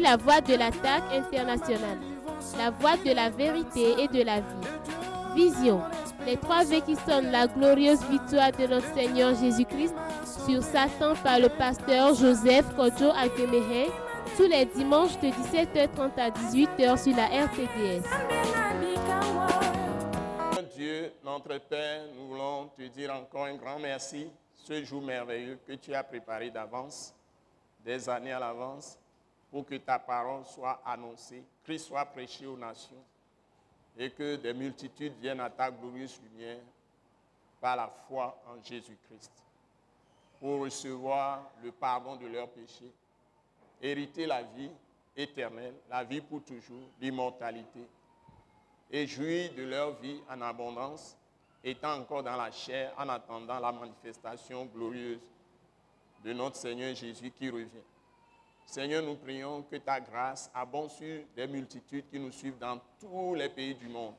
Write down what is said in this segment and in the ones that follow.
la voix de l'attaque internationale, la voix de la vérité et de la vie. Vision, les 3 V qui sonnent la glorieuse victoire de notre Seigneur Jésus-Christ sur Satan par le pasteur Joseph Kodjo Akemehe, tous les dimanches de 17h30 à 18h sur la RTDS. Dieu, notre Père, nous voulons te dire encore un grand merci, ce jour merveilleux que tu as préparé d'avance, des années à l'avance, pour que ta parole soit annoncée, Christ soit prêché aux nations et que des multitudes viennent à ta glorieuse lumière par la foi en Jésus-Christ pour recevoir le pardon de leurs péchés, hériter la vie éternelle, la vie pour toujours, l'immortalité, et jouir de leur vie en abondance, étant encore dans la chair en attendant la manifestation glorieuse de notre Seigneur Jésus qui revient. Seigneur, nous prions que ta grâce abonde sur des multitudes qui nous suivent dans tous les pays du monde,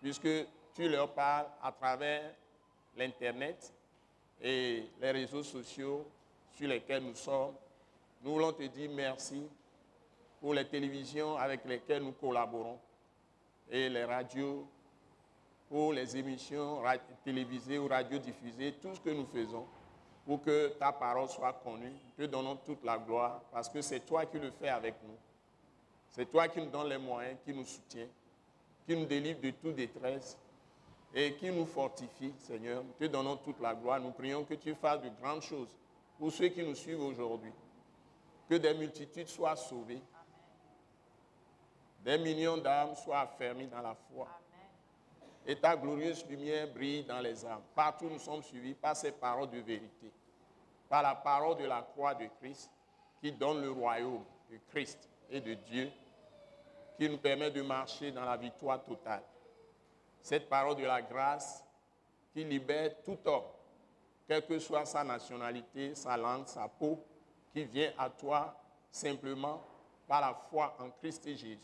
puisque tu leur parles à travers l'Internet et les réseaux sociaux sur lesquels nous sommes. Nous voulons te dire merci pour les télévisions avec lesquelles nous collaborons et les radios, pour les émissions télévisées ou radiodiffusées, tout ce que nous faisons pour que ta parole soit connue. Nous te donnons toute la gloire parce que c'est toi qui le fais avec nous. C'est toi qui nous donnes les moyens, qui nous soutient, qui nous délivre de toute détresse et qui nous fortifie, Seigneur. Nous te donnons toute la gloire. Nous prions que tu fasses de grandes choses pour ceux qui nous suivent aujourd'hui. Que des multitudes soient sauvées. Des millions d'âmes soient affermies dans la foi. Amen. Et ta glorieuse lumière brille dans les âmes. Partout nous sommes suivis par ces paroles de vérité. Par la parole de la croix de Christ qui donne le royaume de Christ et de Dieu, qui nous permet de marcher dans la victoire totale. Cette parole de la grâce qui libère tout homme, quelle que soit sa nationalité, sa langue, sa peau, qui vient à toi simplement par la foi en Christ et Jésus.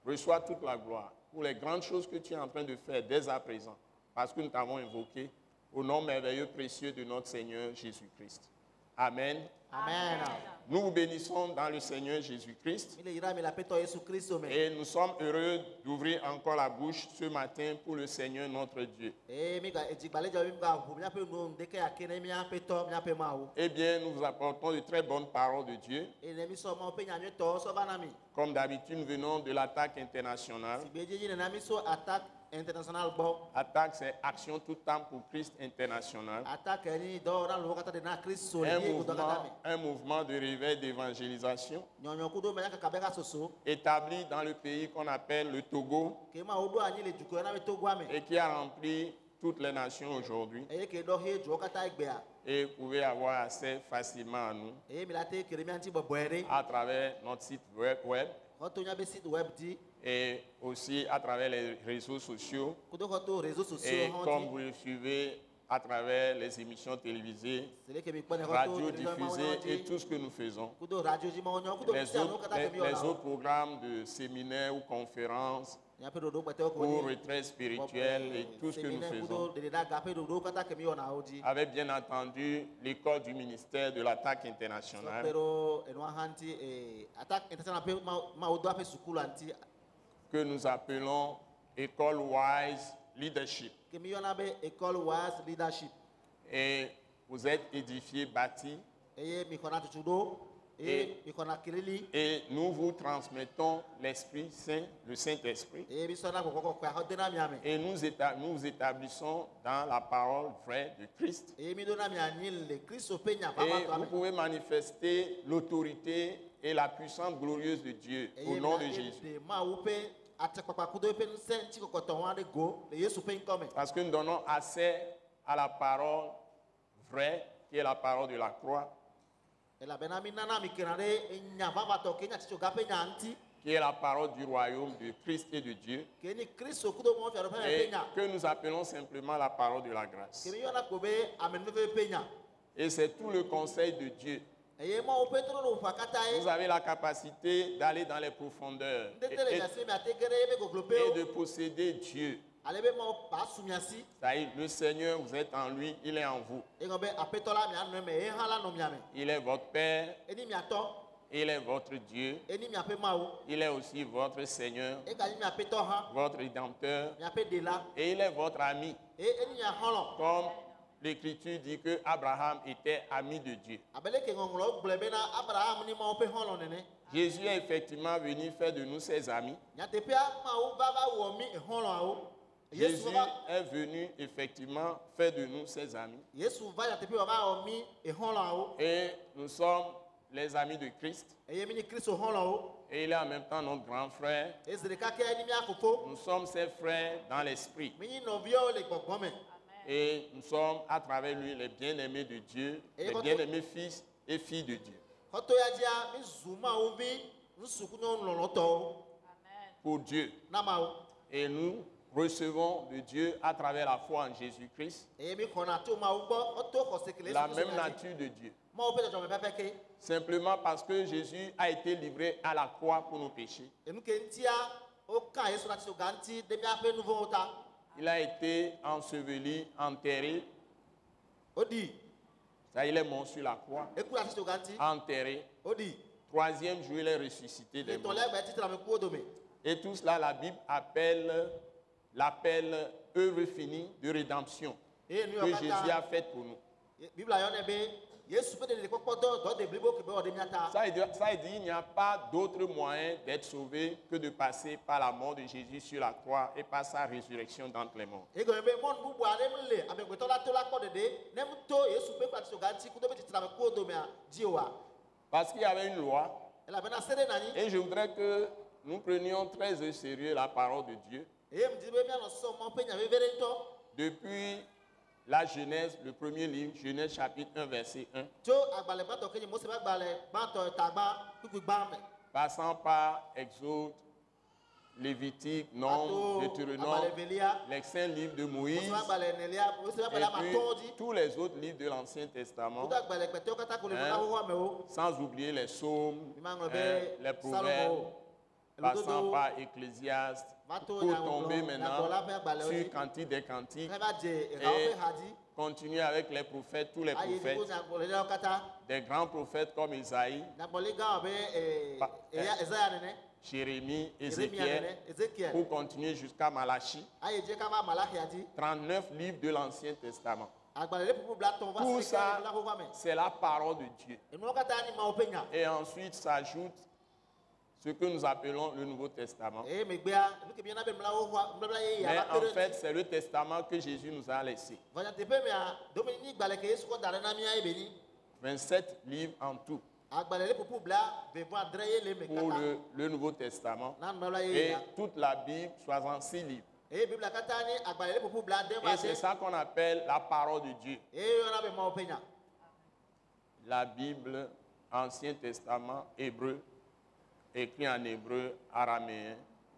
Reçois toute la gloire pour les grandes choses que tu es en train de faire dès à présent, parce que nous t'avons invoqué au nom merveilleux, précieux de notre Seigneur Jésus-Christ. Amen. Amen. Nous vous bénissons dans le Seigneur Jésus-Christ. Et nous sommes heureux d'ouvrir encore la bouche ce matin pour le Seigneur notre Dieu. Eh bien, nous vous apportons de très bonnes paroles de Dieu. Comme d'habitude, nous venons de l'attaque internationale. Attaque, c'est Action tout temps pour Christ international. Un mouvement de réveil d'évangélisation établi dans le pays qu'on appelle le Togo et qui a rempli toutes les nations aujourd'hui. Et vous pouvez avoir accès facilement à nous à travers notre site web. Et aussi à travers les réseaux sociaux. Et comme vous le suivez à travers les émissions télévisées, radiodiffusées et tout ce que nous faisons. Les autres programmes de séminaires ou conférences ou retraites spirituelles et tout ce que nous faisons. Avec bien entendu l'école du ministère de l'attaque internationale. Que nous appelons École Wise Leadership. Et vous êtes édifiés, bâtis. Et nous vous transmettons l'Esprit Saint, le Saint-Esprit. Et nous vous établissons dans la parole vraie de Christ. Et vous pouvez manifester l'autorité et la puissance glorieuse de Dieu au nom de Jésus. Parce que nous donnons accès à la parole vraie, qui est la parole de la croix, qui est la parole du royaume de Christ et de Dieu, et que nous appelons simplement la parole de la grâce. Et c'est tout le conseil de Dieu. Vous avez la capacité d'aller dans les profondeurs et de posséder Dieu. Le Seigneur, vous êtes en lui, il est en vous. Il est votre Père. Il est votre Dieu. eni miaƒe Mawu, Il est aussi votre Seigneur, eganyi miaƒe tɔ hã, votre Rédempteur. miaƒe ɖela, Et il est votre ami. eni miaxɔlɔ. Comme l'Écriture dit que Abraham était ami de Dieu. Abe leke ŋɔŋlɔ gblɔe bena Abraham ni Mawu ƒe xɔlɔ nene. Jésus est effectivement venu faire de nous ses amis. Nyateƒea Mawu va wɔ mi xɔlɔawo. Yesu Jésus va est venu effectivement faire de nous ses amis. Yesu va nyateƒea va wɔ mi xɔlɔawo. Et nous sommes les amis de Christ. Eye mi ni Kristo xɔlɔwo. Et il est en même temps notre grand frère. Ezi ɖeka ke ni mia fofo. Nous sommes ses frères dans l'esprit. Mi nyi nɔviawo le gbɔgbɔ me. Et nous sommes à travers lui les bien-aimés de Dieu, les bien-aimés fils et filles de Dieu. Xɔtɔ ya dzia mi zu Mawu vi nusukunyɔnu lɔlɔtɔwo. Pour Dieu. Na Mawu. Et nous recevons de Dieu à travers la foi en Jésus-Christ Eye mi xɔna to Mawu gbɔ, ɔto xɔse kele la Yesu même Kristo dzi. nature de Dieu. Mawu ƒe dzɔdzɔme pɛpɛ ke. Simplement parce que Jésus a été livré à la croix pour nos péchés. Enu ke ŋutia woka Yesu na tsi ga ŋuti ɖe miaƒe nu vɔ̃wo ta. Il a été enseveli, enterré. Odi. Ça, il est mort sur la croix, Eku na tsi ga ŋuti. enterré. Odi. Troisième jour, il est ressuscité des morts. Etɔ̃lia gba titi le amekuwo dome. Et tout cela, la Bible l'appelle œuvre finie de rédemption Eye nu que yawo Jésus katã. a faite pour nous. Biblia yɔnɛ be Yesu ƒe ɖeɖekpɔkpɔ dɔ de blibo ke be wɔ ɖe mia ta. Ça veut dire qu'il n'y a pas d'autre moyen d'être sauvé que de passer par la mort de Jésus sur la croix et par sa résurrection d'entre les morts. Egɔme be mɔnu bubu aɖe me le amegbetɔ la to la kpɔ ɖeɖe ne to Yesu ƒe kpa tsi ga ŋuti kudo be titi le amekuwo domea dzi oa. Parce qu'il y avait une loi. Elabena se ɖe nanyi. Et je voudrais que nous prenions très au sérieux la parole de Dieu. Eye mi di be mianɔ sɔ Mawu ƒe nya veve ɖe ŋutɔ. Depuis la Genèse, le premier livre, Genèse chapitre 1, verset 1, Tso agbalẽ gbãtɔ ke nye Mose ƒe agbalẽ gbãtɔ tagbã kpukpui gbã me. passant par Exode, Lévitique, Nombre, Ato Deutéronome, agbalẽ velia. les saints livres de Mose Moïse, ƒe agbalẽ enelia. Mose ƒe et agbalẽ amatɔwo puis dzi. tous les autres livres de l'Ancien Testament, Kudo agbalẽ kpɛtɛwo katã ko le nuna xoxoa me wo. sans oublier les psaumes, Mi ma ŋlɔ les be proverbes, Salomo. passant par Ecclésiaste, Mato pour nyagblɔ, tomber nyagblɔla maintenant ƒe agbalẽwo sur dzi. Cantique des Cantiques Ne va dze ehawo ƒe ha dzi. continuer avec les prophètes, tous les Ayi prophètes, dziƒo nyagblɔɖilawo katã. des grands prophètes comme Isaïe, Nyagblɔli gã abe Pa- Ezaya nene. Jérémie, Yeremia Ézéchiel, nene. Ezekiel. pour continuer jusqu'à Malachie. Ayi dze kava Malachia dzi. 39 livres de l'Ancien Testament. Agbalẽ ɖe ƒuƒu bla tɔ̃ va Tout si ɖeke ça, le nuna xoxoa me. c'est la parole de Dieu. Enuawo katã ni Mawu ƒe nya. Et ensuite s'ajoute ce que nous appelons le Nouveau Testament. Eye megbea nu ke miena be nubabla yeye Mais ava en te ɖe fait, c'est le testament que Jésus nous a laissé. Vɔnyateƒe mea domini gbalẽ ke Yesu kɔ da ɖe na mía ye be nyi. 27 livres en tout Agbalẽ ɖe ƒuƒu bla vevo adre ye le me pour katã. le Nouveau Testament. Na nubabla Et yeye ya. toute la Bible, 66 livres. Eye Biblia katã ni agbalẽ ɖe ƒuƒu bla ade va Et c'est ade. ça qu'on appelle la parole de Dieu. Eye yɔna be Mawu ƒe nya. La Bible, Ancien Testament, hébreu, écrit en hébreu, araméen.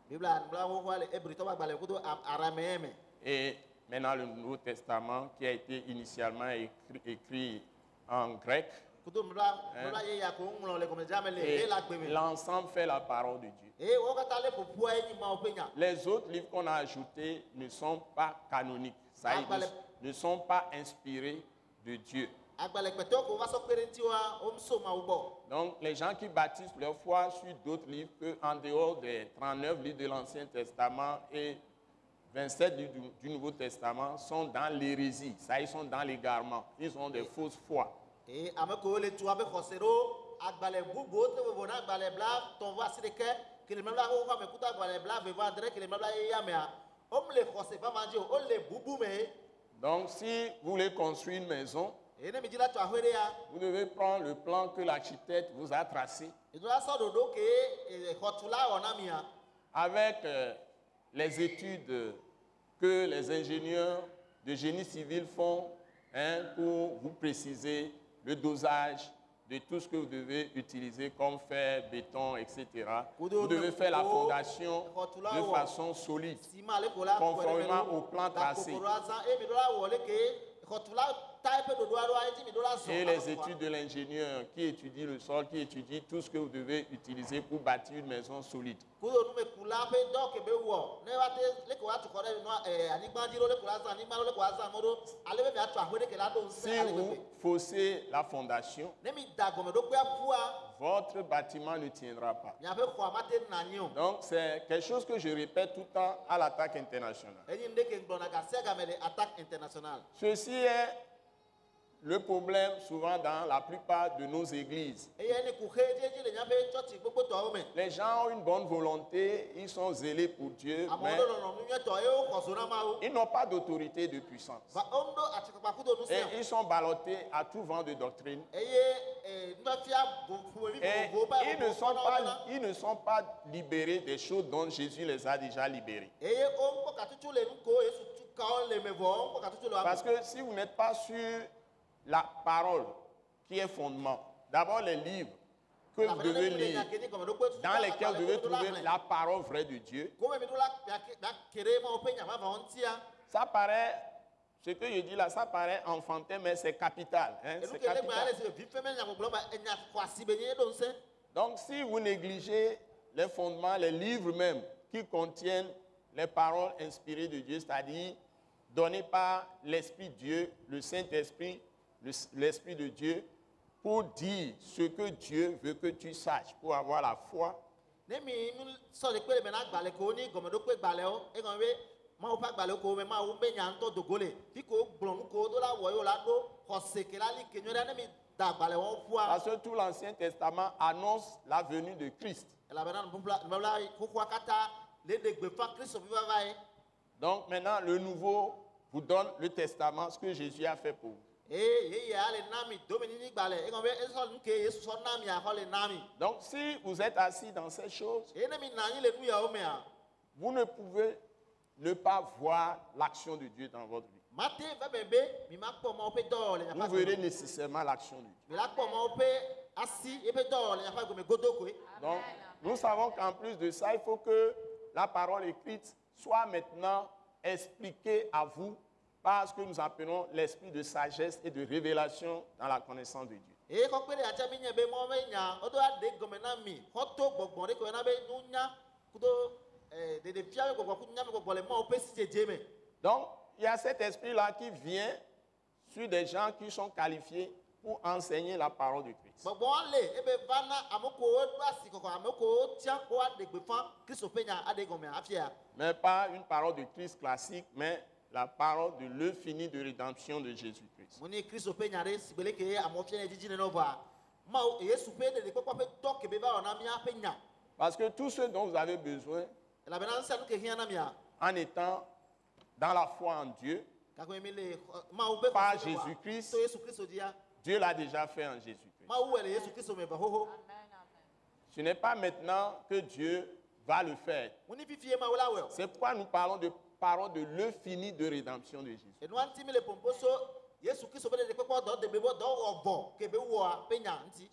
Biblia nubabla xoxoa le Hebritɔ ƒe agbalẽ kudo araméen me. Et maintenant le Nouveau Testament qui a été initialement écrit en grec. Kudo nubabla yeye ya ko ŋlɔ le gɔmedzea me le Et eye la gbe me. l'ensemble fait la parole de Dieu. Eye wo katã le ƒoƒua ye nyi Mawu ƒe nya. Les autres livres qu'on a ajoutés ne sont pas canoniques. Ça veut dire, ne sont pas inspirés de Dieu. Agbalẽ kpɛtɛwo ko va sɔ kpe ɖe ŋutiwoa, wo so Mawu gbɔ. Donc les gens qui baptisent leur foi sur d'autres livres qu'en dehors des 39 livres de l'Ancien Testament et 27 livres du Nouveau Testament sont dans l'hérésie. Ça, ils sont dans l'égarement. Ils ont des fausses foi. Eye ame kewo le tu abe xɔse ɖo agbalẽ bubuwo te vovo na agbalẽ bla tɔ̃ vo asi ɖeke ke le mlɔla xoxoa me kudo agbalẽ bla vevo adre ke le mlɔla yeyea mea womle xɔse vava dzi o wole bubu me. Donc si vous voulez construire une maison, Eye ne mi dzi la tɔ aƒe ɖe ya vous devez prendre le plan que l'architecte vous a tracé edo la sɔ ɖoɖo ke xɔtula wɔ na mia avec les études que les ingénieurs de génie civil font pour vous préciser le dosage de tout ce que vous devez utiliser comme fer, béton, etc. Vous devez faire la fondation de façon solide. sima le ko la Conformément au plan tracé. Eye mi do la wɔ le ke xɔtula Et les études de l'ingénieur qui étudie le sol, qui étudie tout ce que vous devez utiliser pour bâtir une maison solide. Si vous faussez la fondation, votre bâtiment ne tiendra pas. Donc c'est quelque chose que je répète tout le temps à l'attaque internationale. Ceci est le problème souvent dans la plupart de nos églises. Les gens ont une bonne volonté, ils sont zélés pour Dieu, mais ils n'ont pas d'autorité et de puissance. Et ils sont ballottés à tout vent de doctrine. Et ils ne sont pas libérés des choses dont Jésus les a déjà libérés. Parce que si vous n'êtes pas sur la parole qui est fondement, d'abord les livres que vous devez lire, dans lesquels vous devez trouver la parole vraie de Dieu, ça paraît, ce que je dis là, ça paraît enfantin, mais c'est capital. Hein, c'est capital. Donc si vous négligez les fondements, les livres même, qui contiennent les paroles inspirées de Dieu, c'est-à-dire données par l'Esprit de Dieu, le Saint-Esprit, l'Esprit de Dieu, pour dire ce que Dieu veut que tu saches, pour avoir la foi. Parce que tout l'Ancien Testament annonce la venue de Christ. Donc maintenant, le Nouveau vous donne le Testament, ce que Jésus a fait pour vous. Donc si vous êtes assis dans ces choses, vous ne pouvez ne pas voir l'action de Dieu dans votre vie. Vous verrez nécessairement l'action de Dieu. Donc, nous savons qu'en plus de ça, il faut que la parole écrite soit maintenant expliquée à vous par ce que nous appelons l'esprit de sagesse et de révélation dans la connaissance de Dieu. Donc, il y a cet esprit-là qui vient sur des gens qui sont qualifiés pour enseigner la parole de Christ. Mais pas une parole de Christ classique, mais la parole de l'œuvre finie de rédemption de Jésus-Christ. Parce que tout ce dont vous avez besoin, en étant dans la foi en Dieu, par Jésus-Christ, Dieu l'a déjà fait en Jésus-Christ. Ce n'est pas maintenant que Dieu va le faire. C'est pourquoi nous parlons de parole de l'œuvre finie de rédemption de Jésus.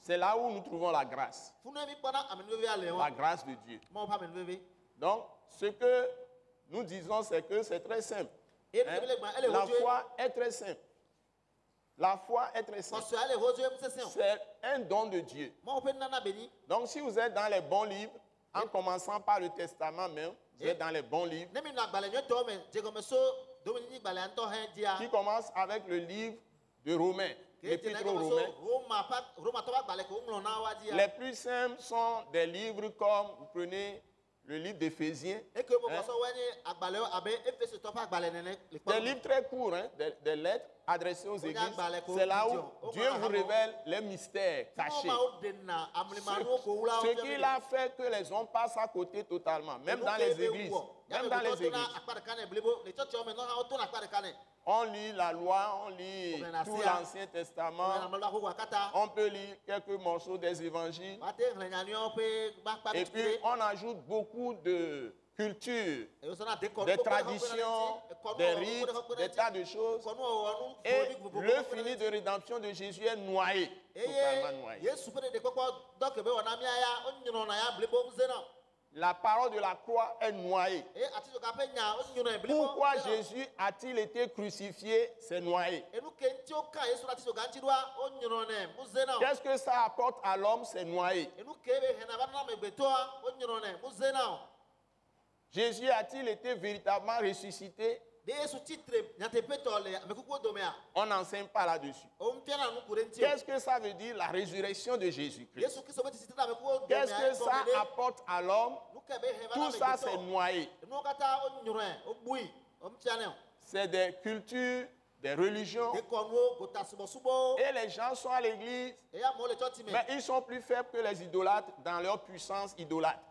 C'est là où nous trouvons la grâce. La grâce de Dieu. Donc, ce que nous disons, c'est que c'est très simple. Hein? La foi est très simple. La foi est très simple. C'est un don de Dieu. Donc, si vous êtes dans les bons livres, en commençant par le Testament même, vous êtes dans les bons livres, qui commence avec le livre de Romains, l'épître aux Romains. Les plus simples sont des livres comme, vous prenez le livre d'Éphésiens. Hein? Des livres très courts, hein? Des lettres adressées aux églises. C'est là où Dieu vous révèle les mystères cachés. Ce qu'il a fait que les hommes passent à côté totalement, même dans les églises. Même dans les églises. On lit la loi, on lit tout l'Ancien Testament. On peut lire quelques morceaux des évangiles. Et puis on ajoute beaucoup de culture, des traditions, des rites, des tas de choses. Et le fini de rédemption de Jésus est noyé, totalement noyé. la parole de la croix est noyée. Et ati so ka pe nya o nyuno e blibo. Pourquoi Jésus a-t-il été crucifié? C'est noyé. E nu ke nti o kan Yesu ati so ga nchidwa o nyuno ne muze na. Qu'est-ce que ça apporte à l'homme? C'est noyé. E nu ke be hena ba na megbeto a o nyuno ne muze na. Jésus a-t-il été véritablement ressuscité? De Yesu titre nyate peto le amekuko domea. On n'enseigne pas là-dessus. O mpia na nu kurenti. Qu'est-ce que ça veut dire la résurrection de Jésus-Christ? Yesu Kristo beti titre amekuko domea. Qu'est-ce que ça apporte à l'homme? Tout ça, c'est noyé. C'est des cultures, des religions. Et les gens sont à l'église, mais ils sont plus faibles que les idolâtres dans leur puissance idolâtre.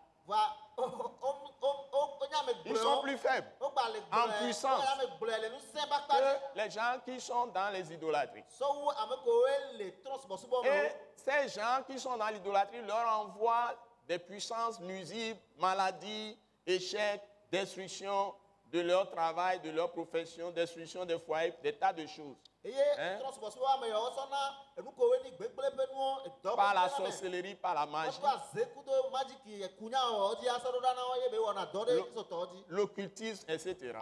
Ils sont plus faibles en puissance que les gens qui sont dans les idolâtries. Et ces gens qui sont dans l'idolâtrie leur envoient des puissances nuisibles, maladies, échecs, destruction de leur travail, de leur profession, destruction des foyers, des tas de choses. Hein? Par la sorcellerie, par la magie, l'occultisme, etc.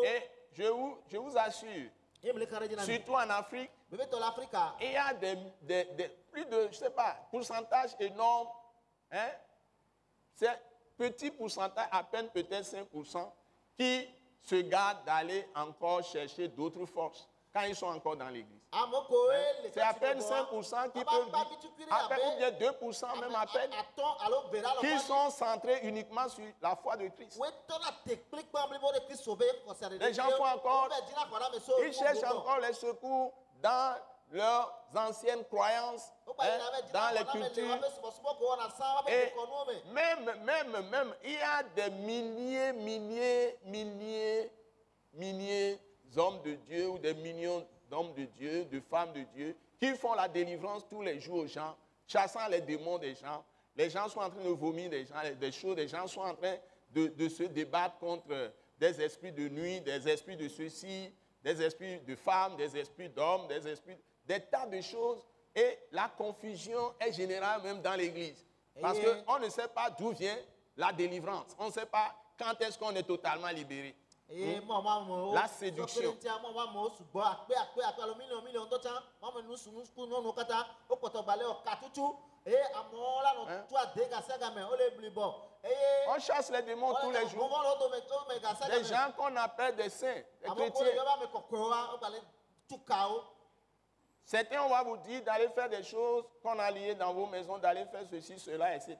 Et je vous assure, surtout en Afrique, il y a plus de, je sais pas, pourcentage énorme. Hein? C'est petit pourcentage, à peine peut-être 5%, qui se gardent d'aller encore chercher d'autres forces quand ils sont encore dans l'église. Hein? C'est à peine 5% qui peuvent dire, à peine, ou bien 2% même à peine, qui sont centrés uniquement sur la foi de Christ. Les gens font encore, ils cherchent encore les secours dans leurs anciennes croyances, hein, dans les cultures. Et même, il y a des milliers d'hommes de Dieu ou des millions d'hommes de Dieu, de femmes de Dieu, qui font la délivrance tous les jours aux gens, chassant les démons des gens. Les gens sont en train de vomir des choses, les gens sont en train de se débattre contre des esprits de nuit, des esprits de ceci, des esprits de femmes, des esprits d'hommes, des tas de choses. Et la confusion est générale même dans l'église. Parce qu'on ne sait pas d'où vient la délivrance. On ne sait pas quand est-ce qu'on est totalement libéré. La séduction. On chasse les démons tous les jours. Des gens qu'on appelle des saints, des chrétiens. Certains, on va vous dire d'aller faire des choses qu'on a liées dans vos maisons, d'aller faire ceci, cela, etc.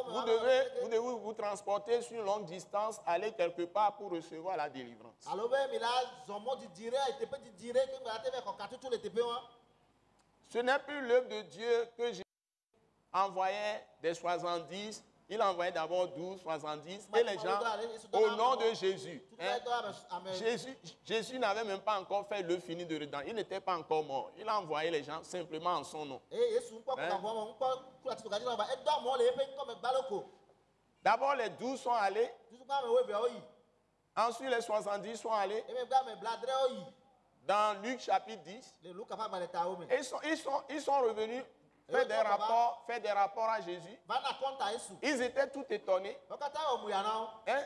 Vous devez vous transporter sur une longue distance, aller quelque part pour recevoir la délivrance. Ce n'est plus l'œuvre de Dieu que Jésus envoyait des 70. Il envoyait d'abord 12, 70, et les gens, au nom de Jésus. Hein, Jésus n'avait même pas encore fait le fini de redans. Il n'était pas encore mort. Il a envoyé les gens simplement en son nom. Hein? D'abord, les 12 sont allés. Ensuite, les 70 sont allés. Dans Luc chapitre 10. Et ils sont revenus. Fait des rapports à Jésus. Ils étaient tout étonnés. Hein?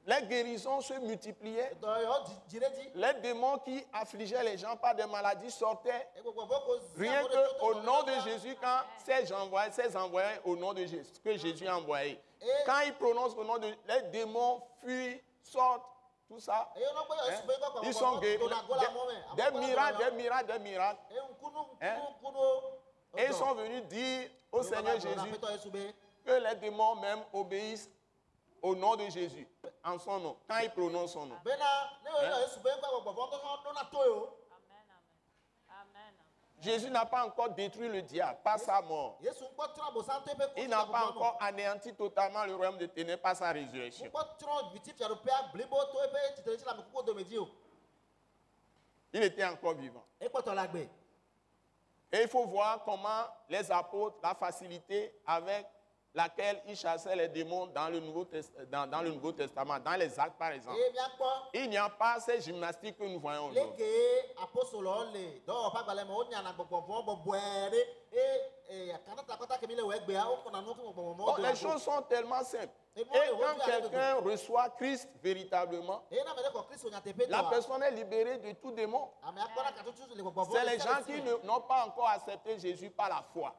Les guérisons se multipliaient. Les démons qui affligeaient les gens par des maladies sortaient. Rien qu'au nom de Jésus, quand ces envoyés au nom de Jésus, que Jésus a envoyé, quand ils prononcent le nom de les démons fuient, sortent, tout ça. Hein? Ils sont guéris. Des miracles. Hein? Et ils sont venus dire au Seigneur Jésus que les démons même obéissent au nom de Jésus, en son nom, quand ils prononcent son nom. Jésus n'a pas encore détruit le diable par sa mort. Il n'a pas encore anéanti totalement le royaume de ténèbres par sa résurrection. Il était encore vivant. Et il faut voir comment les apôtres, la facilité avec laquelle ils chassaient les démons dans le Nouveau Testament, dans les Actes par exemple. Il n'y a pas ces gymnastiques que nous voyons aujourd'hui. Bon, les choses sont tellement simples. Et quand quelqu'un reçoit Christ véritablement, la personne est libérée de tout démon. C'est les gens qui n'ont pas encore accepté Jésus par la foi.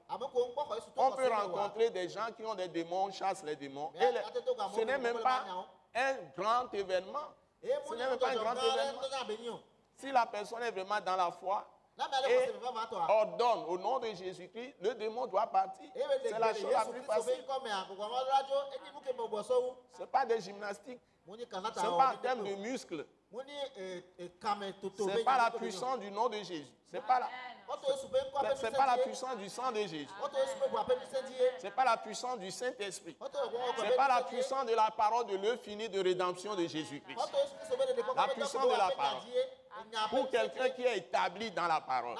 On peut rencontrer des gens qui ont des démons, chassent les démons. Et ce n'est même pas un grand événement. Ce n'est même pas un grand événement. Si la personne est vraiment dans la foi et ordonne au nom de Jésus-Christ, le démon doit partir. C'est la chose la plus facile. Ce n'est pas des gymnastiques. Ce n'est pas en termes de muscles. Ce n'est pas la puissance du nom de Jésus. Ce n'est pas la puissance du sang de Jésus. Ce n'est pas la puissance du Saint-Esprit. Ce n'est pas la puissance de la parole de l'œuvre finie de rédemption de Jésus-Christ. La puissance de la parole. Pour quelqu'un qui est établi dans la parole.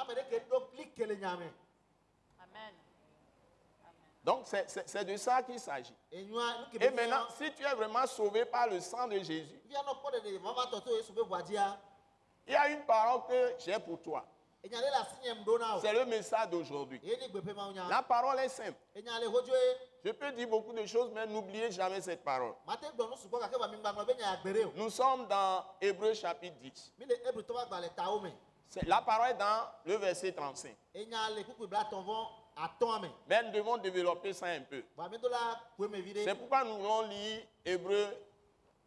Donc, c'est de ça qu'il s'agit. Et maintenant, si tu es vraiment sauvé par le sang de Jésus, il y a une parole que j'ai pour toi. C'est le message d'aujourd'hui. La parole est simple. Je peux dire beaucoup de choses, mais n'oubliez jamais cette parole. Nous sommes dans Hébreux chapitre 10. La parole est dans le verset 35. Mais nous devons développer ça un peu. C'est pourquoi nous voulons lire Hébreux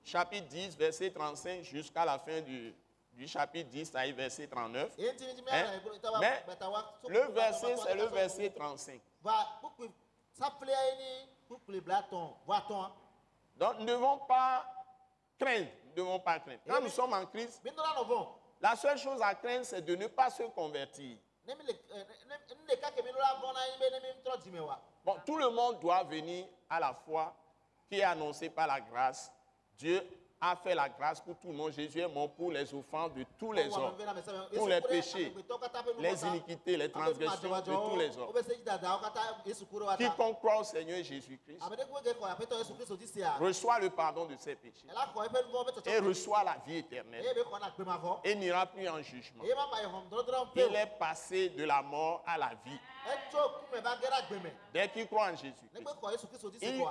chapitre 10, verset 35 jusqu'à la fin du chapitre 10, ça est verset 39. Hein? Mais le verset, c'est le verset 35. Donc, nous ne devons pas craindre. Nous ne devons pas craindre. Quand nous sommes en Christ, la seule chose à craindre, c'est de ne pas se convertir. Bon, tout le monde doit venir à la foi qui est annoncée par la grâce. Dieu a fait la grâce pour tout le monde. Jésus est mort pour les offenses de tous les hommes, pour les péchés, les iniquités, les transgressions de tous les hommes. Quiconque croit au Seigneur Jésus-Christ reçoit le pardon de ses péchés et reçoit la vie éternelle et n'ira plus en jugement. Il est passé de la mort à la vie. Dès qu'il croit en Jésus,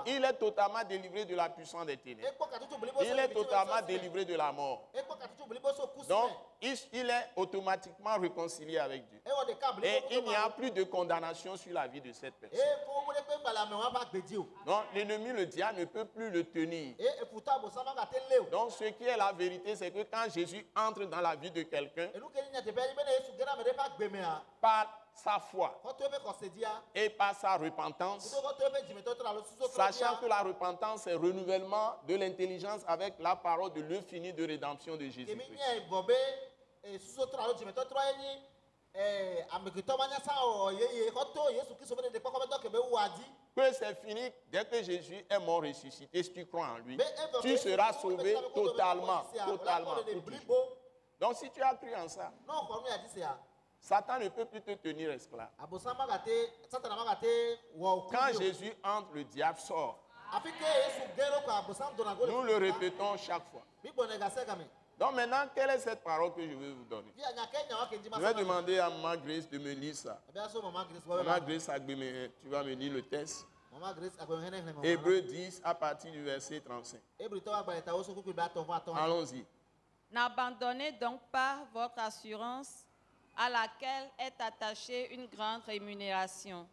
il est totalement délivré de la puissance des ténèbres. Il est totalement délivré de la mort. Donc, il est automatiquement réconcilié avec Dieu. Et il n'y a plus de condamnation sur la vie de cette personne. Donc, l'ennemi, le diable, ne peut plus le tenir. Donc, ce qui est la vérité, c'est que quand Jésus entre dans la vie de quelqu'un, par sa foi et par sa repentance, sachant que la repentance est renouvellement de l'intelligence avec la parole de l'œuvre finie de rédemption de Jésus-Christ. Que c'est fini dès que Jésus est mort ressuscité. Si tu crois en lui, tu seras sauvé totalement. Donc si tu as cru en ça, Satan ne peut plus te tenir esclave. Quand Jésus entre, le diable sort. Nous le répétons chaque fois. Donc maintenant, quelle est cette parole que je vais vous donner? Je vais demander à Maman Grace de me lire ça. Maman Grace, tu vas me lire le texte. Hébreux 10 à partir du verset 35. Allons-y. N'abandonnez donc pas votre assurance à laquelle est attachée une grande rémunération,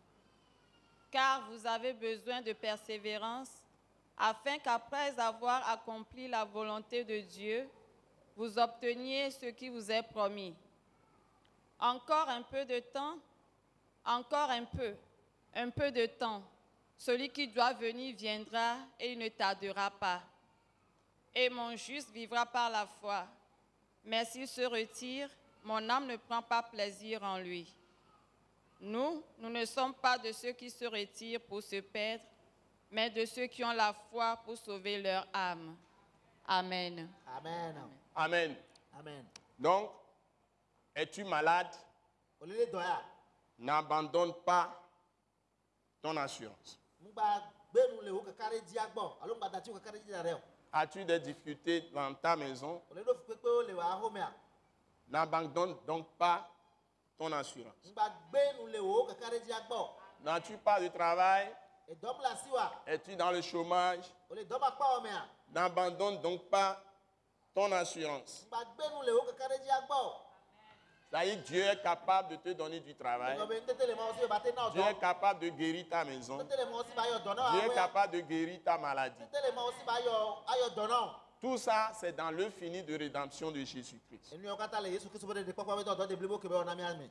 car vous avez besoin de persévérance, afin qu'après avoir accompli la volonté de Dieu, vous obteniez ce qui vous est promis. Encore un peu de temps, encore un peu de temps. Celui qui doit venir viendra et il ne tardera pas. Et mon juste vivra par la foi. Mais s'il se retire, mon âme ne prend pas plaisir en lui. Nous ne sommes pas de ceux qui se retirent pour se perdre, mais de ceux qui ont la foi pour sauver leur âme. Amen. Amen. Amen. Amen. Donc, es-tu malade? N'abandonne pas ton assurance. As-tu des difficultés dans ta maison? N'abandonne donc pas ton assurance. N'as-tu pas de travail? Et dom la siwa. Es-tu dans le chômage? O le dom akpa omea. N'abandonne donc pas ton assurance. Ba gbe nu le o kakare ji agbo. C'est-à-dire Dieu est capable de te donner du travail. Ngo be ntete le ma osi ba te na Dieu odo. est capable de guérir ta maison. Ntete le ma osi ba yo dono Dieu est awe. capable de guérir ta maladie. Ntete le ma osi ba yo ayo dono. Tout ça, c'est dans le fini de rédemption de Jésus-Christ. Enu okata le Yesu Kristo be de papa we do de blibo ke be ona mi ami.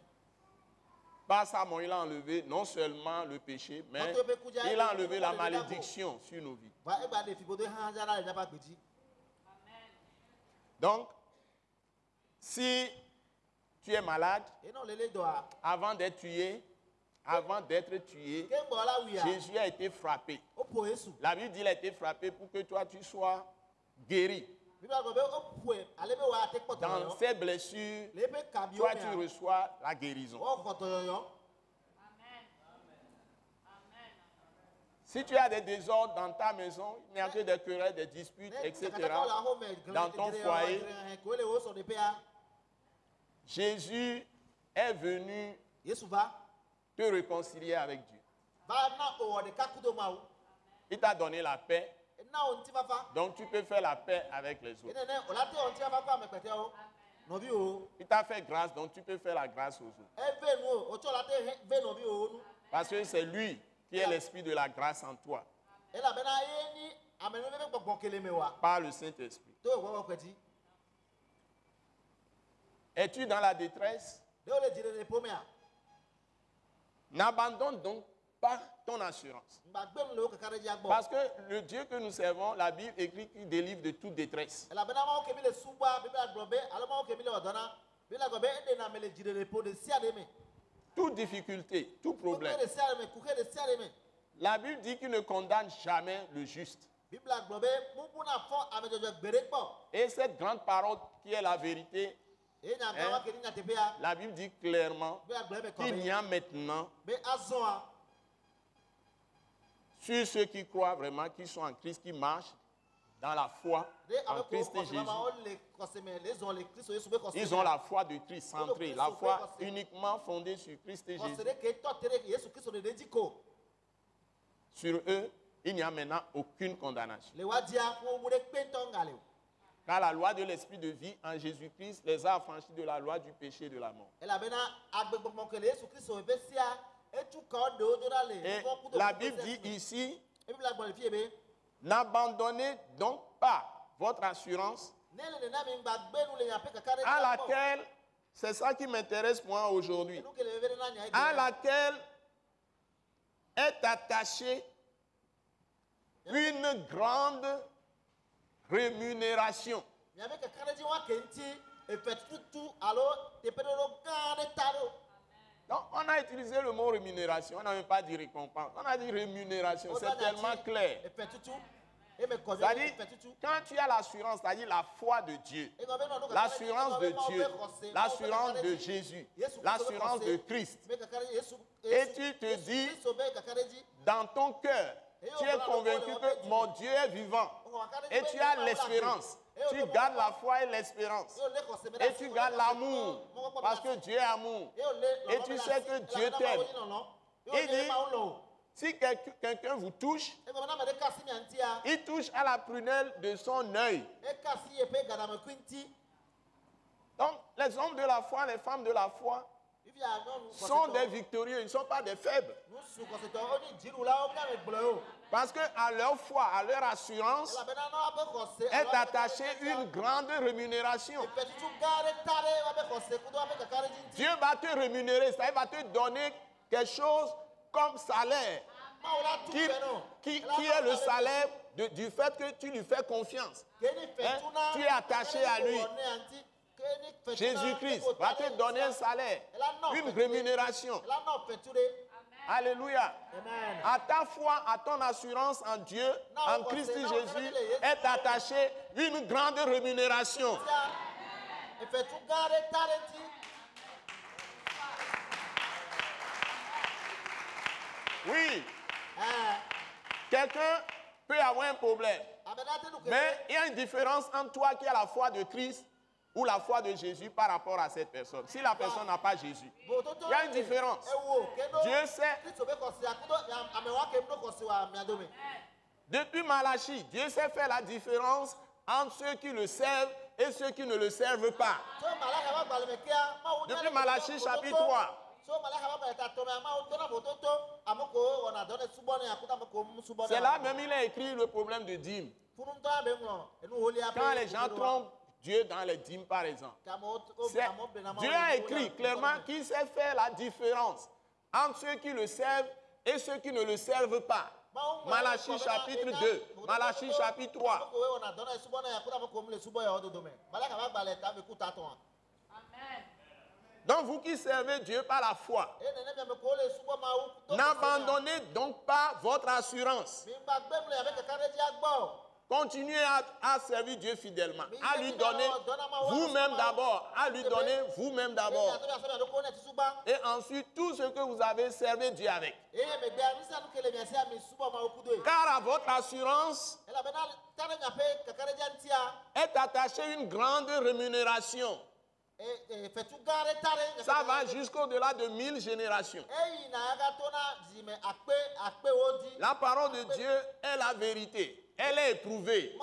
Par ça, il a enlevé non seulement le péché, mais il a enlevé la malédiction sur nos vies. Ba e ba de fibo de hanja la le jaba gbeji. Donc, si tu es malade, E no le le do a. avant d'être tué, Ke ngbo la wi a. Jésus a été frappé. O po Yesu. La Bible dit qu'il a été frappé pour que toi, tu sois guéri. Bibla go be o po ale be wa te poto Dans yo. ces blessures, Le be kabio toi, me. tu reçois la guérison. O koto yo. Si tu as des désordres dans ta maison, il n'y a que des querelles, des disputes, etc. Dans ton foyer, Jésus est venu Yesu va. te réconcilier avec Dieu. Va na o de kakudo ma o. Il t'a donné la paix, Na o nti fafa. donc tu peux faire la paix avec les autres. Ene o la te o nti fafa kwa mepete o. No bi o. Il t'a fait grâce, donc tu peux faire la grâce aux autres. E ve nu o cho la te ve no bi o nu. Parce que c'est lui qui est l'esprit de la grâce en toi, E la be na ye ni amenu be gbogbo kele me wa. par le Saint-Esprit. To wo wo kweti. Es-tu dans la détresse? De o le dire le pomea. N'abandonne donc pas ton assurance. Ngba gbe nu le o kakare ji agbo. Parce que le Dieu que nous servons, la Bible écrit qu'il délivre de toute détresse. E la be na ma o kemi le suba bibla globe alo ma o kemi le odona. Bibla globe e de na me le dire le po de sia de me. Toute difficulté, tout problème. Kuke de sia de me, kuke de sia de me. La Bible dit qu'il ne condamne jamais le juste. Bibla globe mubu na fo amejojo gbere po. Et cette grande parole qui est la vérité, E nya gawa ke ni nya tepe ya. la Bible dit clairement Bibla globe ko qu'il n'y be. a maintenant, Be azon a. sur ceux qui croient vraiment, qui sont en Christ, qui marchent dans la foi De en avec Christ et ko Jésus. mama o le koseme les on le Christ Yesu be koseme. Ils ont la foi de Christ centrée, la foi uniquement fondée sur Christ et Jésus. Kosere ke to tere Yesu Kristo de dejiko. Sur eux, il n'y a maintenant aucune condamnation. Le wadia ko mu de pe to ngale. Car la loi de l'esprit de vie en Jésus-Christ les a affranchis de la loi du péché et de la mort. E la be na agbegbo ke Yesu Kristo be sia etu ka o de o dora le. Et la Bible dit ici, E Bibla gbon fi ebe. n'abandonnez donc pas votre assurance Ne le na mi ngba gbe nu le nya pe kakare. à laquelle, c'est ça qui m'intéresse moi aujourd'hui, Nu ke le be na nya ege. à laquelle est attachée une grande rémunération. Nya be kakare ji wa ke nti e fe tutu alo te pe do ga de taro. Donc on a utilisé le mot rémunération, on n'a même pas dit récompense, on a dit rémunération, c'est tellement clair. E fe tutu. E me ko C'est-à-dire, e fe tutu. quand tu as l'assurance, c'est-à-dire la foi de Dieu, l'assurance de Dieu, l'assurance de Jésus, l'assurance de Christ, et tu te dis dans ton cœur, tu es convaincu que mon Dieu est vivant, et tu as l'espérance, tu gardes la foi et l'espérance, et tu gardes l'amour, parce que Dieu est amour, et tu sais que Dieu t'aime. Il dit, si quelqu'un vous touche, il touche à la prunelle de son œil. Donc, les hommes de la foi, les femmes de la foi sont des victorieux, ils ne sont pas des faibles. Parce qu'à leur foi, à leur assurance, est attachée une grande rémunération. Dieu va te rémunérer, ça va te donner quelque chose comme salaire, qui est le salaire du fait que tu lui fais confiance. Hein? Tu es attaché à lui. Jésus-Christ va te donner un salaire, une rémunération. Alléluia. À ta foi, à ton assurance en Dieu, en Christ Jésus, est attachée une grande rémunération. Oui. Quelqu'un peut avoir un problème. Mais il y a une différence entre toi qui as la foi de Christ ou la foi de Jésus par rapport à cette personne. Si la personne n'a pas Jésus, il y a une différence. Dieu sait. Depuis Malachie, Dieu sait faire la différence entre ceux qui le servent et ceux qui ne le servent pas. Depuis Malachie chapitre 3. C'est là même il a écrit le problème de dîme. Quand les gens trompent Dieu dans les dîmes, par exemple. Dieu a écrit clairement qu'il sait faire la différence entre ceux qui le servent et ceux qui ne le servent pas. Malachie chapitre 2, Malachie chapitre 3. Donc vous qui servez Dieu par la foi, n'abandonnez donc pas votre assurance. Continuez à servir Dieu fidèlement, à lui donner vous-même d'abord, à lui donner vous-même d'abord. Et ensuite, tout ce que vous avez, servez Dieu avec. Car à votre assurance est attachée une grande rémunération. Ça va jusqu'au-delà de 1000 générations. La parole de Dieu est la vérité. Elle est éprouvée.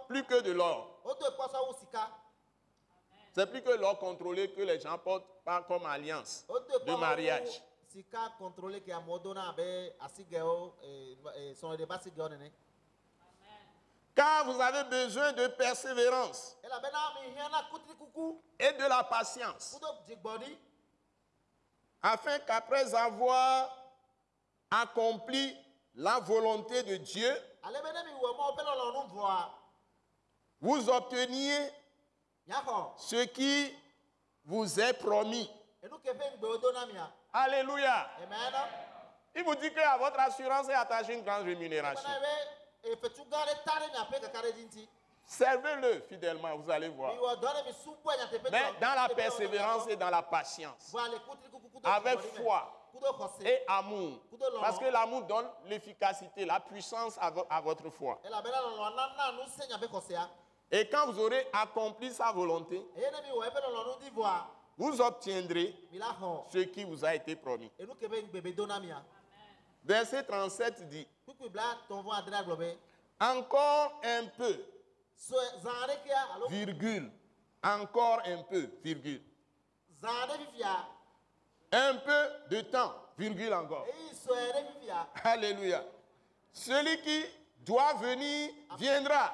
Plus que de l'or. C'est plus que l'or contrôlé que les gens portent pas comme alliance de mariage. Car vous avez besoin de persévérance et de la patience, afin qu'après avoir accompli la volonté de Dieu, vous obteniez ce qui vous est promis. Alléluia. Il vous dit qu'à votre assurance est attachée une grande rémunération. Servez-le fidèlement, vous allez voir. Mais dans la persévérance et dans la patience, avec foi et amour. Parce que l'amour donne l'efficacité, la puissance à votre foi. Et quand vous aurez accompli sa volonté, vous obtiendrez ce qui vous a été promis. Verset 37 dit: encore un peu, virgule, encore un peu, virgule. Un peu de temps, virgule encore. Alléluia. Celui qui doit venir, viendra.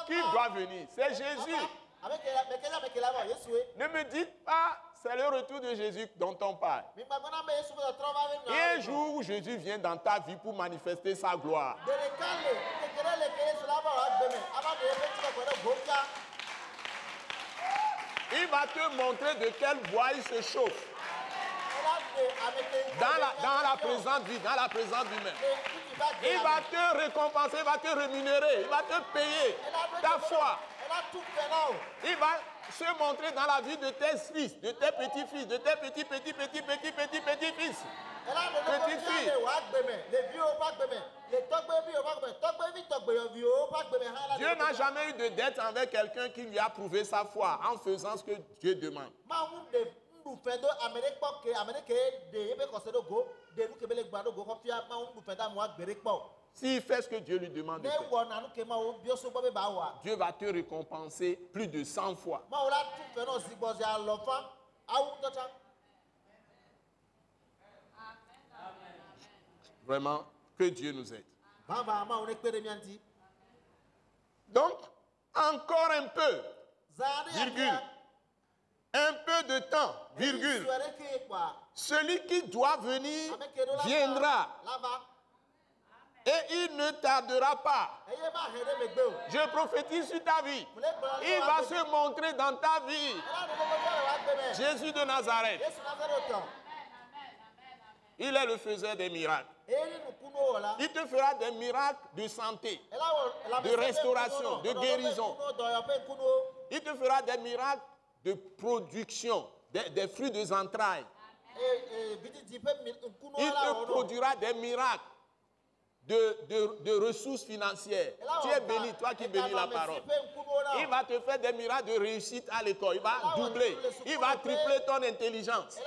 Qui doit venir? C'est Jésus. Ne me dites pas, c'est le retour de Jésus dont on parle. Et un jour où Jésus vient dans ta vie pour manifester sa gloire. Il va te montrer de quel bois il se chauffe. Dans la présente vie, dans la présente vie même. Il va te récompenser, il va te rémunérer, il va te payer ta foi. Il va se montrer dans la vie de tes fils, de tes petits-fils, de tes petits-fils. Petites-filles. Dieu n'a jamais eu de dette envers quelqu'un qui lui a prouvé sa foi en faisant ce que Dieu demande. S'il fait ce que Dieu lui demande de faire, Dieu va te récompenser plus de 100 fois. Vraiment, que Dieu nous aide. Donc, encore un peu, virgule. Un peu de temps, virgule. Celui qui doit venir viendra. Et il ne tardera pas. Je prophétise sur ta vie. Il va se montrer dans ta vie. Jésus de Nazareth. Il est le faiseur des miracles. Il te fera des miracles de santé, de restauration, de guérison. Il te fera des miracles de production, des fruits des entrailles. Il te produira des miracles de ressources financières. Tu es béni, toi qui bénis la parole. Il va te faire des miracles de réussite à l'école. Il va doubler. Il va tripler ton intelligence.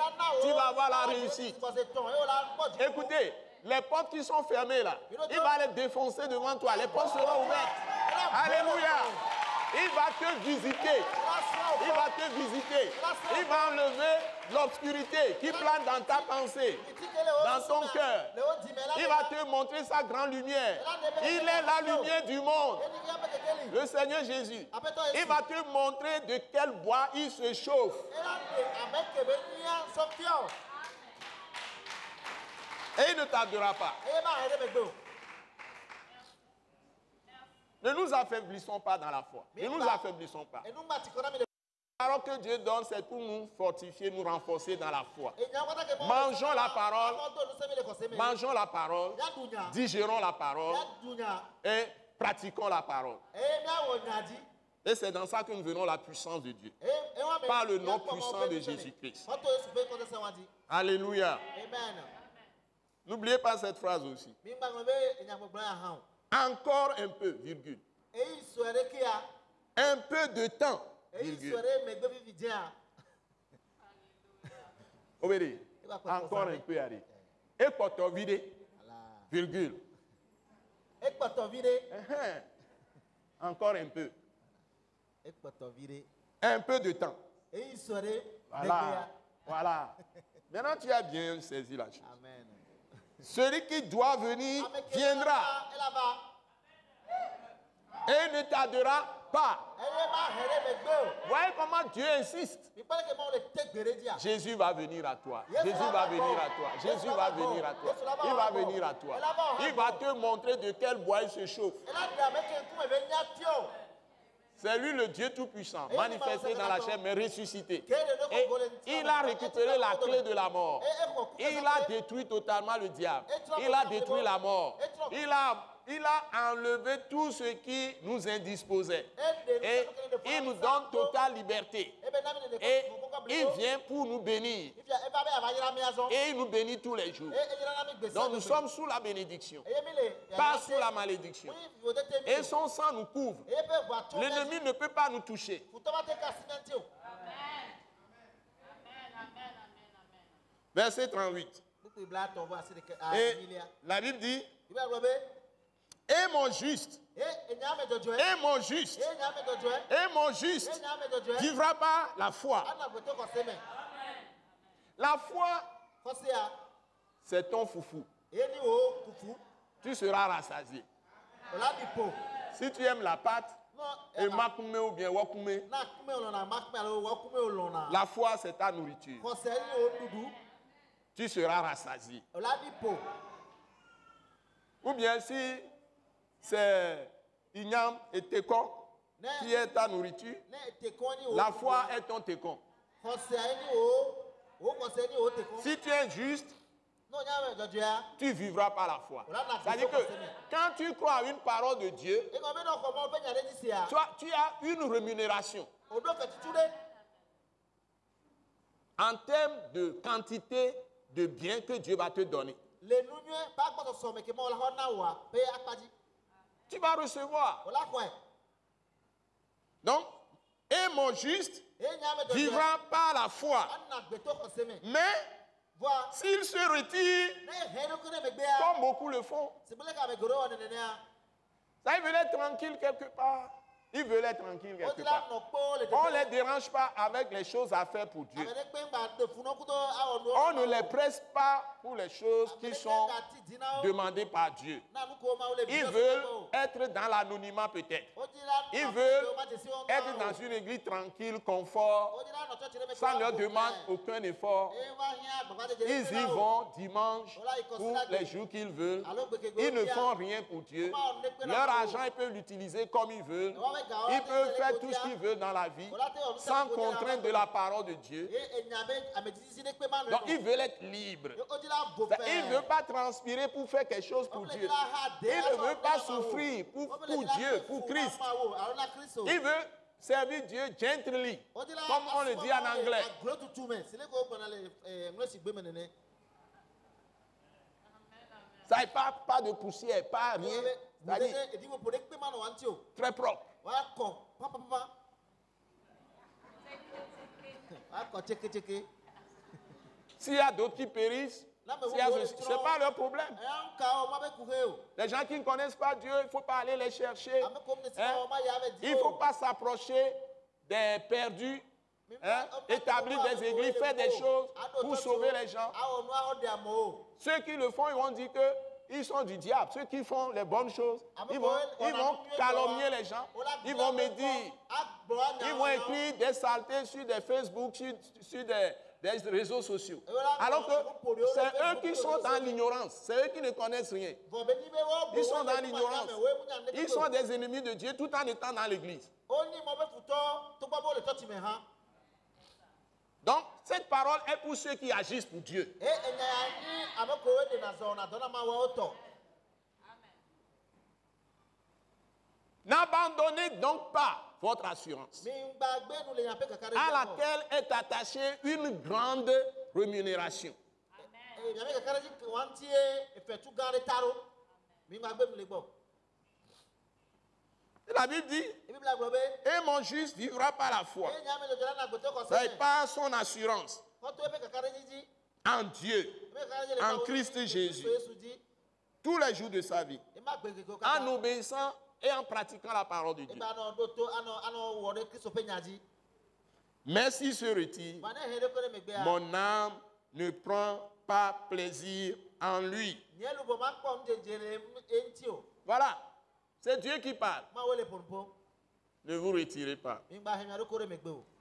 Tu vas avoir la réussite. Écoutez, les portes qui sont fermées là, il va les défoncer devant toi. Les portes seront ouvertes. Alléluia. Il va te visiter. Il va te visiter. Il va enlever l'obscurité qui plane dans ta pensée, dans ton cœur. Il va te montrer sa grande lumière. Il est la lumière du monde. Le Seigneur Jésus. Il va te montrer de quel bois il se chauffe. Et il ne tardera pas. Ne nous affaiblissons pas dans la foi. Ne nous affaiblissons pas. La parole que Dieu donne, c'est pour nous fortifier, nous renforcer dans la foi. Mangeons la parole. Mangeons la parole. Digérons la parole. Et pratiquons la parole. Et c'est dans ça que nous verrons la puissance de Dieu. Par le nom puissant de Jésus-Christ. Alléluia. N'oubliez pas cette phrase aussi. Encore un peu, virgule. Un peu de temps, virgule. Obédé. Encore un peu, allez. Et pour te vider, virgule. Encore un peu. Un peu de temps. Voilà. Voilà. Maintenant, tu as bien saisi la chose. Amen. Celui qui doit venir viendra et ne tardera pas. Voyez comment Dieu insiste. Jésus va venir à toi. Jésus va venir à toi. Jésus va venir à toi. Il va venir à toi. Il va te montrer de quel bois il se chauffe. C'est lui le Dieu Tout-Puissant, manifesté dans la chair, mais ressuscité. Et il a récupéré la clé de la mort. Il a détruit totalement le diable. Il a détruit la mort. Il a enlevé tout ce qui nous indisposait. Et il nous donne totale liberté. Et il vient pour nous bénir. Et il nous bénit tous les jours. Donc nous sommes sous la bénédiction, pas sous la malédiction. Et son sang nous couvre. L'ennemi ne peut pas nous toucher. Verset 38. Et la Bible dit, et mon juste, et mon juste, et mon juste vivra par la foi. La foi, c'est ton foufou. Tu seras rassasié. Si tu aimes la pâte, et makume ou bien wakume, la foi c'est ta nourriture. Tu seras rassasié. Ou bien si c'est ignam et tekon qui est ta nourriture, la foi est ton tekon. Si tu es juste, tu vivras par la foi. C'est-à-dire que quand tu crois à une parole de Dieu, tu as une rémunération. En termes de quantité de biens que Dieu va te donner. Tu vas recevoir. Donc, et mon juste vivra par la foi. Mais s'il se retire, comme beaucoup le font, ça, il veut être tranquille quelque part. Ils veulent être tranquilles quelque part. On ne les dérange pas avec les choses à faire pour Dieu. On ne les presse pas pour les choses qui sont demandées par Dieu. Ils veulent être dans l'anonymat peut-être. Ils veulent être dans une église tranquille, confort. Ça ne leur demande aucun effort. Ils y vont dimanche ou les jours qu'ils veulent. Ils ne font rien pour Dieu. Leur argent, ils peuvent l'utiliser comme ils veulent. Ils peuvent faire tout ce qu'ils veulent dans la vie sans contrainte de la parole de Dieu. Donc ils veulent être libres. Ils ne veulent pas transpirer pour faire quelque chose pour Dieu. Ils ne veulent pas souffrir pour Dieu, pour Christ. Ils veulent servir Dieu gently, comme on le dit en anglais. Ça n'est pas de poussière, pas rien. C'est-à-dire très propre. S'il y a d'autres qui périssent, ce n'est pas leur problème. Les gens qui ne connaissent pas Dieu, il ne faut pas aller les chercher. Hein? Il ne faut pas s'approcher des perdus, hein? Établir des églises, faire des choses pour sauver les gens. Ceux qui le font, ils vont dire qu'ils sont du diable. Ceux qui font les bonnes choses, ils vont calomnier les gens. Ils vont me dire, ils vont écrire des saletés sur des Facebook, sur des réseaux sociaux. Alors que c'est eux qui sont dans l'ignorance. C'est eux qui ne connaissent rien. Ils sont dans l'ignorance. Ils sont des ennemis de Dieu tout en étant dans l'église. Donc, cette parole est pour ceux qui agissent pour Dieu. N'abandonnez donc pas votre assurance, à laquelle est attachée une grande rémunération. La Bible dit, et mon juste vivra par la foi. C'est par son assurance en Dieu, en Christ Jésus, tous les jours de sa vie, en obéissant et en pratiquant la parole de Dieu. Mais s'il se retire, mon âme ne prend pas plaisir en lui. Voilà, c'est Dieu qui parle. Ne vous retirez pas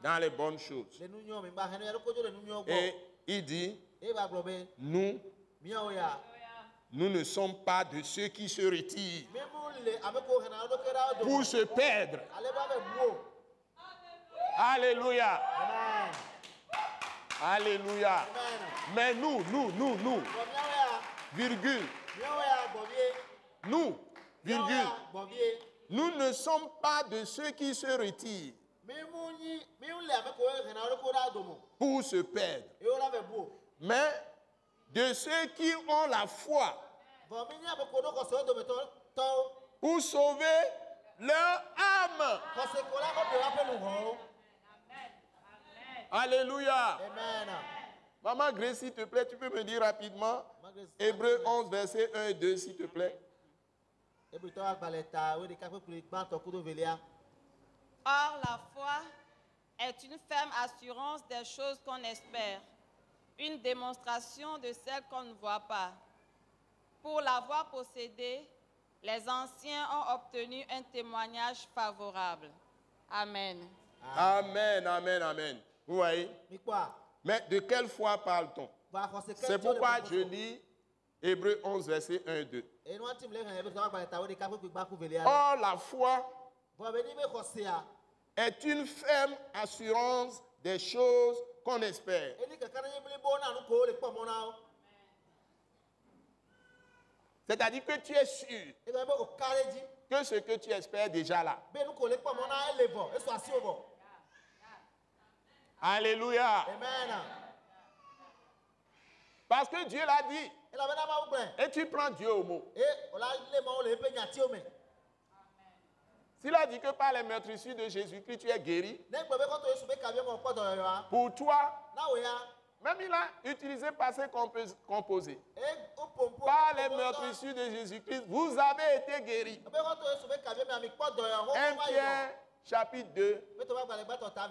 dans les bonnes choses. Et il dit, nous ne sommes pas de ceux qui se retirent pour se perdre. Alléluia. Alléluia. Mais nous, virgule. Nous, virgule. Nous ne sommes pas de ceux qui se retirent pour se perdre, mais de ceux qui ont la foi pour sauver leur âme. Alléluia. Maman Grace, s'il te plaît, tu peux me dire rapidement Hébreux 11, versets 1 et 2, s'il te plaît. Or, la foi est une ferme assurance des choses qu'on espère, une démonstration de celles qu'on ne voit pas. Pour l'avoir possédée, les anciens ont obtenu un témoignage favorable. Amen. Amen, amen, amen. Vous voyez? Mais de quelle foi parle-t-on? C'est pourquoi je lis Hébreux 11, versets 1 et 2. Or, la foi est une ferme assurance des choses qu'on espère. C'est-à-dire que tu es sûr que ce que tu espères est déjà là. Alléluia. Parce que Dieu l'a dit. Et tu prends Dieu au mot. S'il a dit que par les meurtrissures de Jésus-Christ, tu es guéri, pour toi, même il a utilisé passé composé. Par les meurtrissures de Jésus-Christ, vous avez été guéris. 1 Pierre, chapitre 2,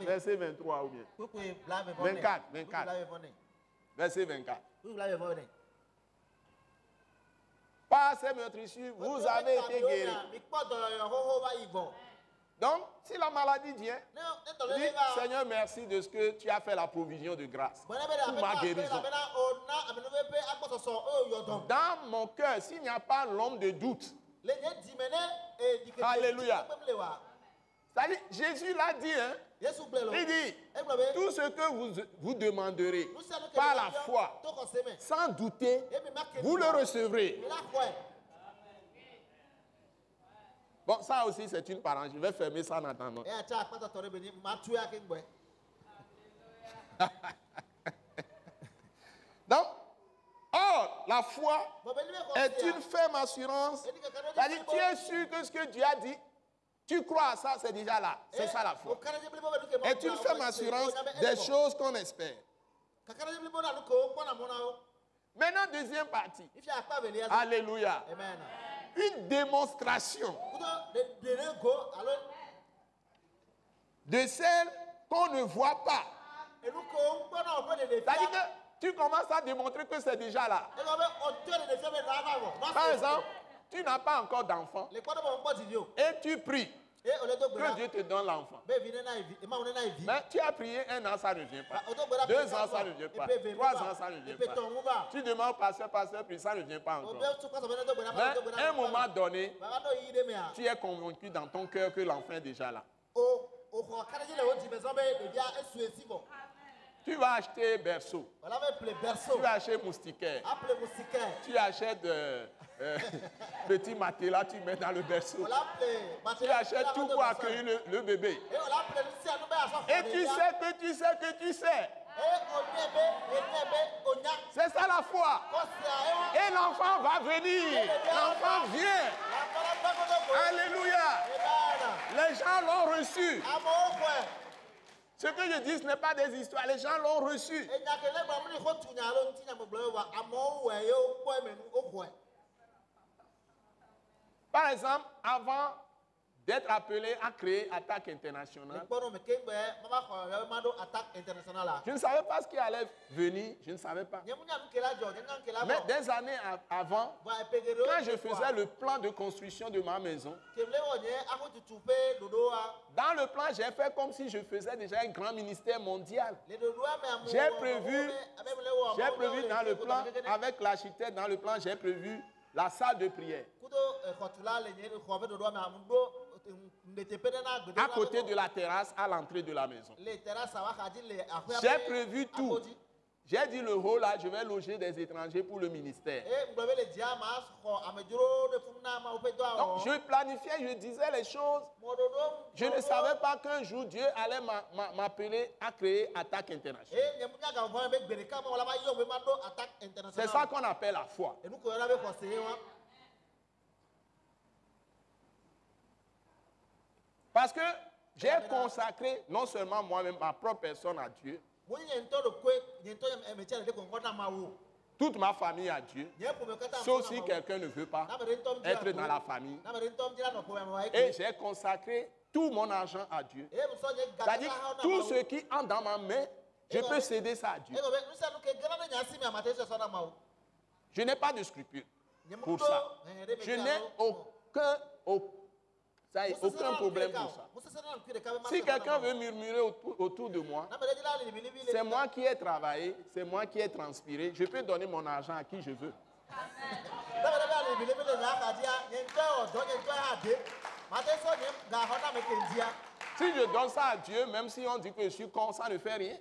verset 23 ou bien 24. Verset 24. Par ces meurtrissures, vous avez été guéris. Donc, si la maladie vient, dis, Seigneur, merci de ce que tu as fait la provision de grâce pour ma guérison. Dans mon cœur, s'il n'y a pas l'homme de doute, alléluia. Jésus l'a dit, hein? Il dit, tout ce que vous demanderez par la foi, sans douter, vous le recevrez. Bon, ça aussi, c'est une parenthèse. Je vais fermer ça en attendant. Donc, or, la foi est une ferme assurance. C'est-à-dire, tu es sûr que ce que Dieu a dit, tu crois à ça, c'est déjà là. C'est ça la foi. Est une ferme assurance des choses qu'on espère. Maintenant, deuxième partie. Alléluia. Une démonstration de celle qu'on ne voit pas. C'est-à-dire que tu commences à démontrer que c'est déjà là. Par exemple, tu n'as pas encore d'enfant et tu pries que Dieu te donne l'enfant. Mais tu as prié 1 an, ça ne vient pas. 2 ans, ça ne vient pas. 3 ans, ça ne vient pas. Tu demandes pasteur, puis ça ne vient pas encore. Mais à un moment donné, tu es convaincu dans ton cœur que l'enfant est déjà là. Tu vas acheter berceau. Tu vas acheter moustiquaire. Tu achètes petit matelas, tu mets dans le berceau. Tu achètes tout pour accueillir le bébé. Et tu sais que tu sais que tu sais. C'est ça la foi. Et l'enfant va venir. L'enfant vient. Alléluia. Les gens l'ont reçu. Ce que je dis, ce n'est pas des histoires. Les gens l'ont reçu. Par exemple, avant d'être appelé à créer Attaque Internationale, je ne savais pas ce qui allait venir, je ne savais pas. Mais des années avant, quand je faisais le plan de construction de ma maison, dans le plan, j'ai fait comme si je faisais déjà un grand ministère mondial. J'ai prévu dans le plan, avec l'architecte dans le plan, j'ai prévu la salle de prière. À côté de la terrasse, à l'entrée de la maison. J'ai prévu tout. J'ai dit le haut là, je vais loger des étrangers pour le ministère. Donc je planifiais, je disais les choses. Je ne savais pas qu'un jour Dieu allait m'appeler à créer Attaque Internationale. C'est ça qu'on appelle la foi. Parce que j'ai consacré non seulement moi-même, ma propre personne à Dieu, toute ma famille à Dieu, sauf si quelqu'un ne veut pas être dans la famille. Et j'ai consacré tout mon argent à Dieu. C'est-à-dire tout ce qui entre dans ma main, je peux céder ça à Dieu. Je n'ai pas de scrupules pour ça. Je n'ai aucun problème pour ça. Si quelqu'un veut murmurer autour de moi, c'est moi qui ai travaillé, c'est moi qui ai transpiré. Je peux donner mon argent à qui je veux. Si je donne ça à Dieu, même si on dit que je suis con, ça ne fait rien.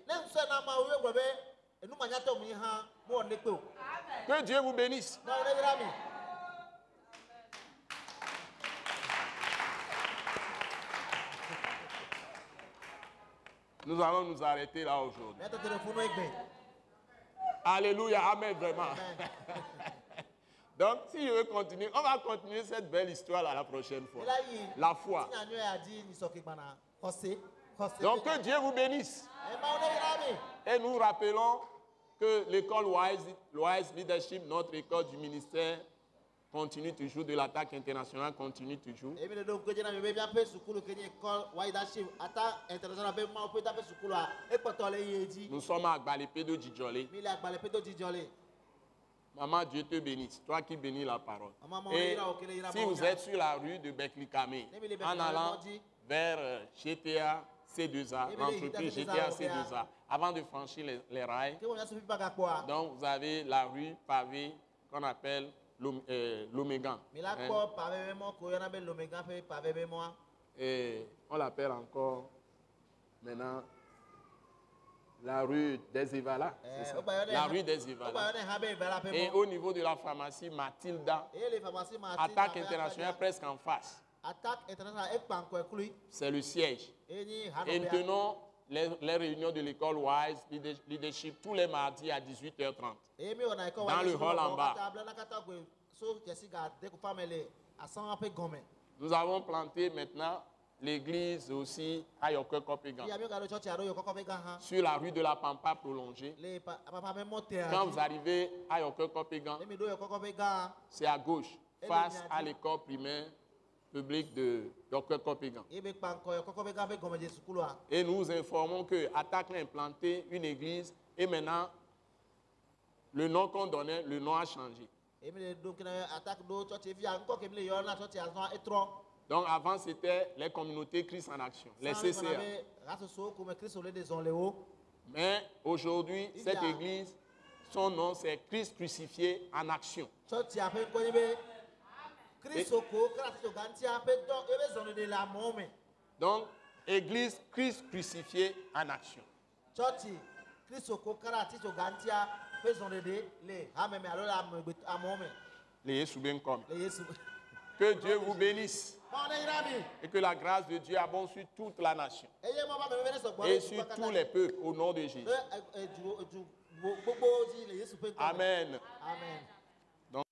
Que Dieu vous bénisse. Nous allons nous arrêter là aujourd'hui. Alléluia, amen, vraiment. Donc, si je veux continuer, on va continuer cette belle histoire là la prochaine fois. La foi. Donc, que Dieu vous bénisse. Et nous rappelons que l'école Wise Leadership, notre école du ministère, continue toujours, de l'Attaque Internationale continue toujours. Nous sommes à Gbalepedo Djidjolé. Maman, Dieu te bénisse, toi qui bénis la parole. Et si vous êtes sur la rue de Beklikame, en allant vers GTA C2A, l'entreprise GTA C2A, avant de franchir les rails, donc vous avez la rue pavée qu'on appelle l'Omégan. Et on l'appelle encore maintenant la rue des Evala. La rue des Evala. Et au niveau de la pharmacie Mathilda, Attaque Internationale presque en face. C'est le siège. Et nous tenons les réunions de l'école Wise Leadership tous les mardis à 18h30. Dans le hall en bas. Nous avons planté maintenant l'église aussi à Yoko-Kopegan, sur la rue de la Pampa prolongée. Quand vous arrivez à Yoko-Kopegan, c'est à gauche, face à l'école primaire publique de Yoko-Kopegan. Et nous vous informons que Attaque a implanté une église et maintenant, le nom qu'on donnait, le nom a changé. Donc avant, c'était les communautés Christ en action, les CCA. Mais aujourd'hui, cette église, son nom, c'est Christ crucifié en action. Donc, église Christ crucifié en action. Que Dieu vous bénisse. Et que la grâce de Dieu abonde sur toute la nation. Et sur tous les peuples au nom de Jésus. Amen. Amen. Donc,